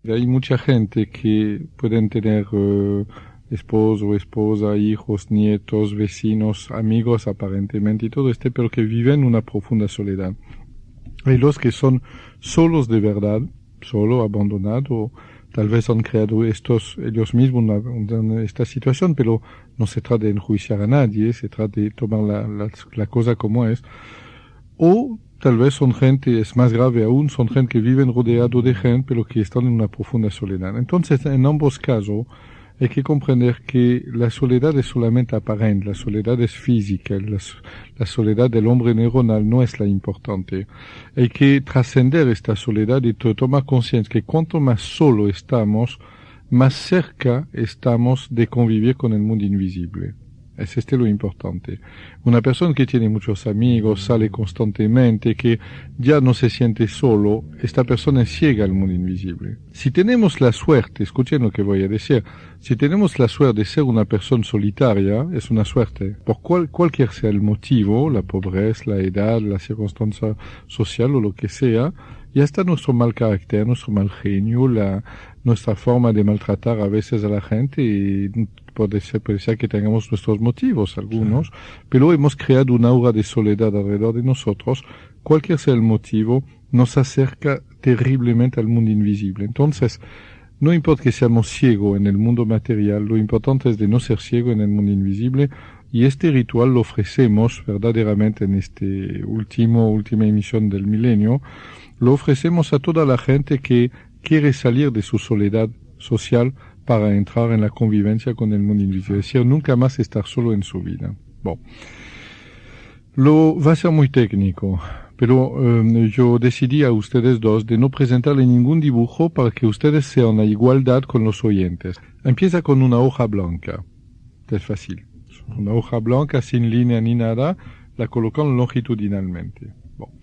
Hay mucha gente que pueden tener esposo, esposa, hijos, nietos, vecinos, amigos aparentemente y todo pero que viven una profunda soledad. Hay los que son solos de verdad, solo, abandonado, tal vez han creado ellos mismos esta situación, pero no se trata de enjuiciar a nadie, se trata de tomar la cosa como es. O tal vez son gente, es más grave aún, son gente que viven rodeado de gente, pero que están en una profunda soledad. Entonces, en ambos casos, hay que comprender que la soledad es solamente aparente, la soledad es física, la soledad del hombre neuronal no es la importante. Hay que trascender esta soledad y tomar conciencia que cuanto más solo estamos, más cerca estamos de convivir con el mundo invisible. Es lo importante. Una persona que tiene muchos amigos, sale constantemente, que ya no se siente solo, esta persona es ciega al mundo invisible. Si tenemos la suerte, escuchen lo que voy a decir, si tenemos la suerte de ser una persona solitaria, es una suerte. Por cualquier sea el motivo, la pobreza, la edad, la circunstancia social o lo que sea, ya está nuestro mal carácter, nuestro mal genio, nuestra forma de maltratar a veces a la gente y puede ser que tengamos nuestros motivos, algunos, pero hemos creado una aura de soledad alrededor de nosotros. Cualquier sea el motivo, nos acerca terriblemente al mundo invisible. Entonces, no importa que seamos ciegos en el mundo material, lo importante es de no ser ciego en el mundo invisible, y este ritual lo ofrecemos verdaderamente en última emisión del milenio, lo ofrecemos a toda la gente que quiere salir de su soledad social para entrar en la convivencia con el mundo invisible, es decir, nunca más estar solo en su vida. Bueno, va a ser muy técnico, pero yo decidí a ustedes dos de no presentarle ningún dibujo para que ustedes sean a igualdad con los oyentes. Empieza con una hoja blanca, es fácil. Una hoja blanca sin línea ni nada, la colocan longitudinalmente. Bueno.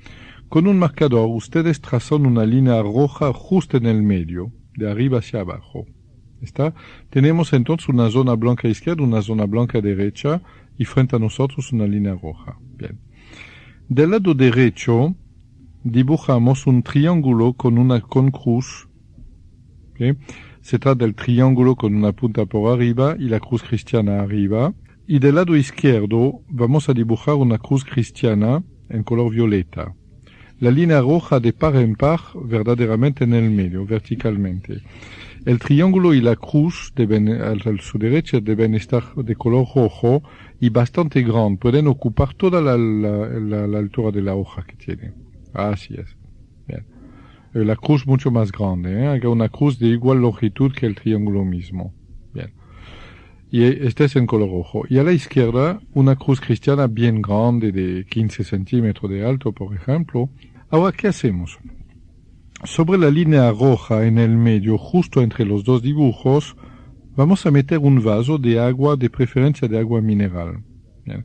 Con un marcador, ustedes trazan una línea roja justo en el medio, de arriba hacia abajo. ¿Está? Tenemos entonces una zona blanca izquierda, una zona blanca derecha, y frente a nosotros una línea roja. Bien. Del lado derecho, dibujamos un triángulo con cruz. ¿Okay? Se trata del triángulo con una punta por arriba y la cruz cristiana arriba. Y del lado izquierdo, vamos a dibujar una cruz cristiana en color violeta. La línea roja de par en par, verdaderamente en el medio, verticalmente. El triángulo y la cruz a su derecha deben estar de color rojo y bastante grande. Pueden ocupar toda la altura de la hoja que tiene. Así es. Bien. La cruz mucho más grande, Haga una cruz de igual longitud que el triángulo mismo. Bien. Y este es en color rojo. Y a la izquierda, una cruz cristiana bien grande de 15 centímetros de alto, por ejemplo. Ahora, ¿qué hacemos? Sobre la línea roja en el medio, justo entre los dos dibujos, vamos a meter un vaso de agua, de preferencia de agua mineral. Bien.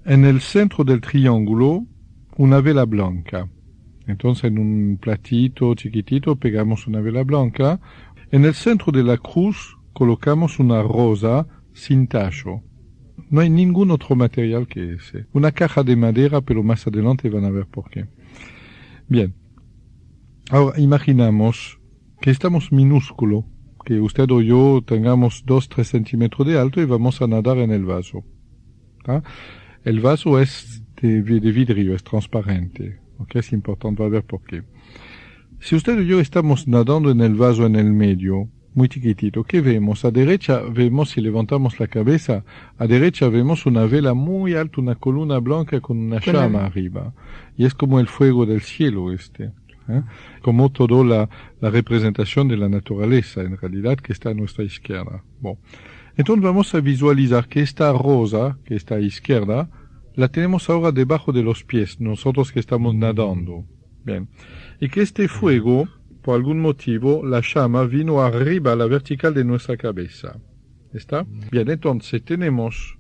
En el centro del triángulo, una vela blanca. Entonces, en un platito chiquitito, pegamos una vela blanca. En el centro de la cruz, colocamos una rosa sin tacho. No hay ningún otro material que ese. Una caja de madera, pero más adelante van a ver por qué. Bien. Ahora imaginamos que estamos minúsculo, que usted o yo tengamos 2-3 centímetros de alto y vamos a nadar en el vaso. ¿Ah? El vaso es de vidrio, es transparente. ¿Okay? Es importante, va a ver por qué. Si usted o yo estamos nadando en el vaso en el medio, muy chiquitito, ¿qué vemos? A derecha vemos, si levantamos la cabeza, a derecha vemos una vela muy alta, una columna blanca con una llama arriba. Y es como el fuego del cielo como toda la representación de la naturaleza, en realidad, que está a nuestra izquierda. Bueno. Entonces vamos a visualizar que esta rosa, que está a izquierda, la tenemos ahora debajo de los pies, nosotros que estamos nadando. Bien. Y que este fuego, por algún motivo, la llama vino arriba a la vertical de nuestra cabeza. ¿Está? Bien, entonces tenemos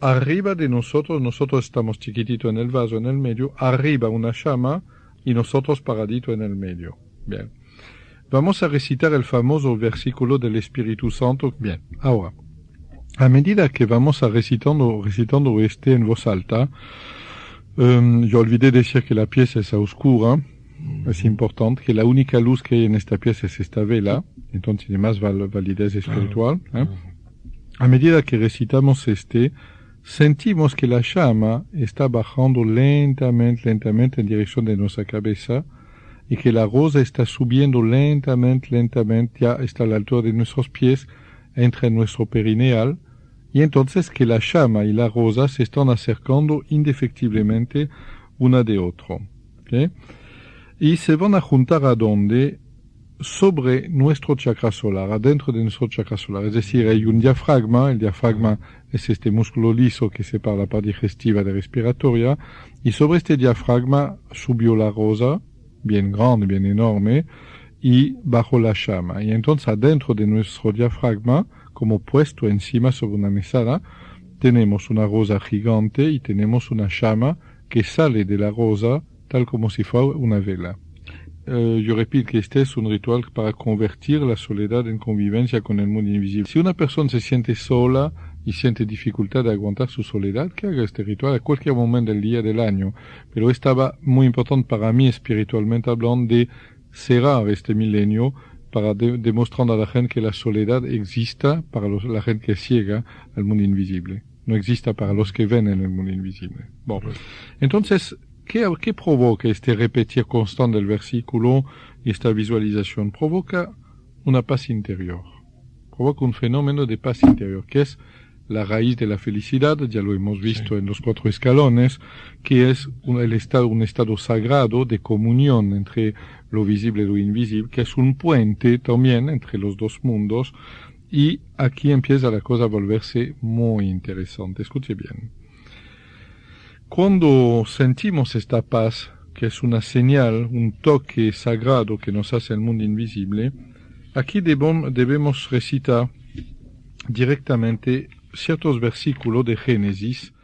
arriba de nosotros estamos chiquitito en el vaso, en el medio, arriba una llama y nosotros paradito en el medio. Bien. Vamos a recitar el famoso versículo del Espíritu Santo. Bien, ahora, a medida que vamos a recitando en voz alta, yo olvidé decir que la pieza es a oscura, es importante, que la única luz que hay en esta pieza es esta vela, entonces tiene más validez espiritual. A medida que recitamos sentimos que la llama está bajando lentamente en dirección de nuestra cabeza, y que la rosa está subiendo lentamente, ya está a la altura de nuestros pies, entra en nuestro perineal, y entonces que la llama y la rosa se están acercando indefectiblemente una de otra. ¿Okay? Y se van a juntar a donde, sobre nuestro chakra solar, adentro de nuestro chakra solar. Es decir, hay un diafragma, el diafragma es este músculo liso que separa la parte digestiva de respiratoria, y sobre este diafragma subió la rosa, bien grande, bien enorme, y bajo la llama. Y entonces adentro de nuestro diafragma, como puesto encima sobre una mesada, tenemos una rosa gigante y tenemos una llama que sale de la rosa tal como si fuera una vela. Yo repito que este es un ritual para convertir la soledad en convivencia con el mundo invisible. Si una persona se siente sola y siente dificultad de aguantar su soledad, que haga este ritual a cualquier momento del día del año. Pero estaba muy importante para mí, espiritualmente hablando, de cerrar este milenio para demostrando a la gente que la soledad exista para la gente que es ciega al mundo invisible. No exista para los que ven en el mundo invisible. Bueno, entonces, ¿qué provoca este repetir constante del versículo y esta visualización? Provoca una paz interior. Provoca un fenómeno de paz interior, que es la raíz de la felicidad, ya lo hemos visto en los 4 escalones, que es un estado sagrado de comunión entre lo visible y lo invisible, que es un puente también entre los dos mundos, y aquí empieza la cosa a volverse muy interesante. Escuche bien. Cuando sentimos esta paz, que es una señal, un toque sagrado que nos hace el mundo invisible, aquí debemos recitar directamente ciertos versículos de Génesis